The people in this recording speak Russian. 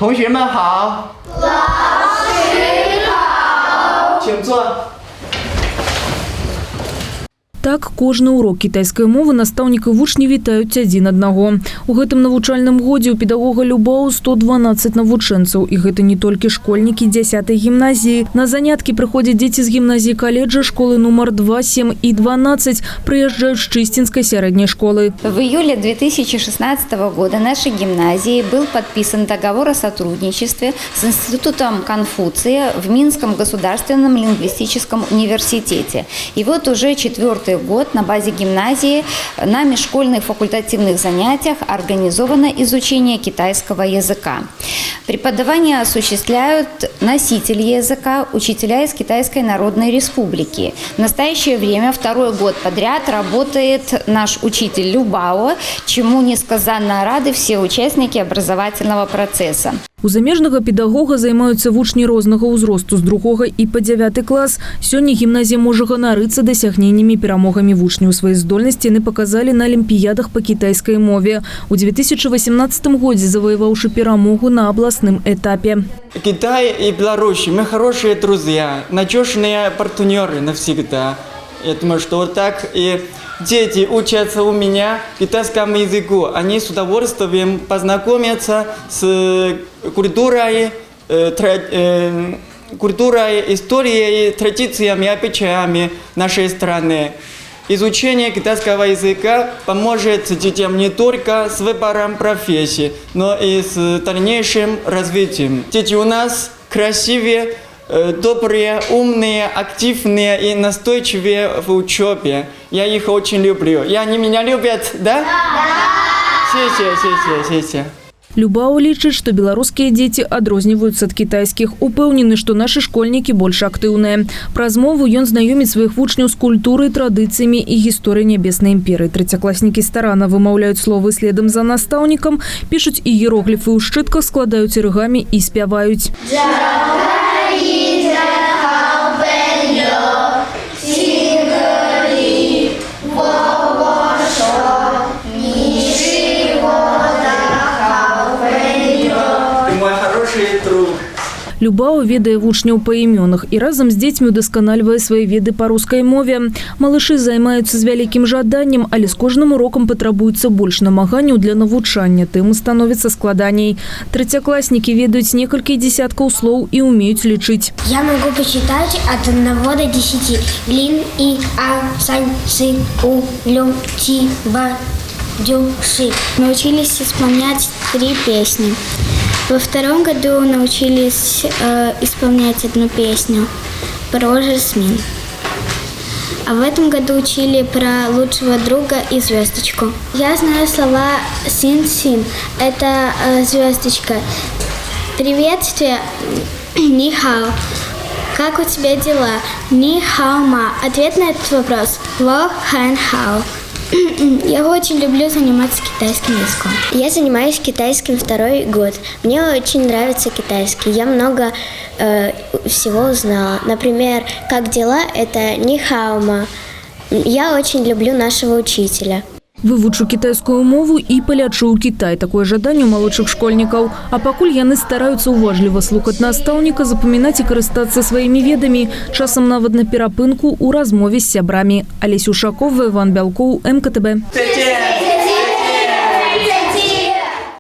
同学们好，老师好，请坐。 Так, кожны урок кітайскай мовы настаўнік і вучні вітаюць адзін аднаго. У гэтым навучальным годзе у педагога Любао 112 навучэнцаў. І гэта не толькі школьнікі 10-й гімназіі. На заняткі прыходзяць дзеці з гімназіі каледжа школы нумар 2, 7 и 12, прыязджаюць з Чыстінскай сярэдняй школы. В июле 2016 года нашей гимназии был подписан договор о сотрудничестве с Институтом Конфуция в Минском государственном лингвистическом университете. И вот уже 4-й год на базе гимназии на межшкольных факультативных занятиях организовано изучение китайского языка. Преподавание осуществляют носители языка, учителя из Китайской Народной Республики. В настоящее время 2-й год подряд работает наш учитель Любао, чему несказанно рады все участники образовательного процесса. У замежнага педагога займаюцца вучні рознага ўзросту з 2 і па 9 клас. Сёння гімназія можа ганарыцца дасягненнямі перамогамі вучняў. Свае здольнасці яны паказалі на алімпіядах па кітайскай мове. У 2018 годзе завоеваўшы перамогу на абласным этапе. Китай и Беларусь, мы хорошие друзья, надежные партнеры навсегда. Я думаю, что вот так и дети учатся у меня китайскому языку. Они с удовольствием познакомятся с культурой, историей, традициями, обычаями нашей страны. Изучение китайского языка поможет детям не только с выбором профессии, но и с дальнейшим развитием. Дети у нас красивые, добрые, умные, активные и настойчивые в учебе. Я их очень люблю. И они меня любят, да? Да!谢谢. Любао лічыць, што беларускія дзеці адрозніваюцца ад кітайскіх. Упэўнены, што нашы школьнікі больш актыўныя. Праз мову ён знаёміць сваіх вучняў з культурай, традыцыямі і гісторыяй нябеснай імперыі. Трэцякласнікі старанна вымаўляюць словы следам за настаўнікам, пішуць іерогліфы ў шчытках, складаюць арыгамі і спяваюць. Любао ведае вучняў па імёнах і разам з дзецьмі удасканальвае свае веды па рускай мове. Малышы займаюцца з вялікім жаданнем, але з кожным урокам патрабуецца больш намаганняў для навучання, тым становіцца складаней. Трэцякласнікі ведаюць некалькі дзесяткаў слоў і умеюць лічыць. Я могу почитать от 1 до 10. Лин, и, а, сань, сы, у, лю, ти, ба, дю, ши. Научились исполнять 3 песни. Во 2-м году научились исполнять 1 песню про жасмин. А в этом году учили про лучшего друга и звездочку. Я знаю слова син-син. Это звездочка. Приветствие. Ни-хао. Как у тебя дела? Ни-хао-ма. Ответ на этот вопрос. Ло-хан-хао. Я очень люблю заниматься китайским языком. Я занимаюсь китайским 2-й год. Мне очень нравится китайский. Я много всего узнала. Например, как дела – это ни-хао-ма. Я очень люблю нашего учителя. Вывучу кітайскую мову і палячу ў Кітай. Такое жаданне ў малодшых школьнікаў. А пакуль яны стараюцца уважліва слухаць настаўніка, запамінаць і карыстацца сваімі ведамі, часам нават на перапынку ў размове з сябрамі. Алеся Ушакова, Іван Бялкоў, МКТБ.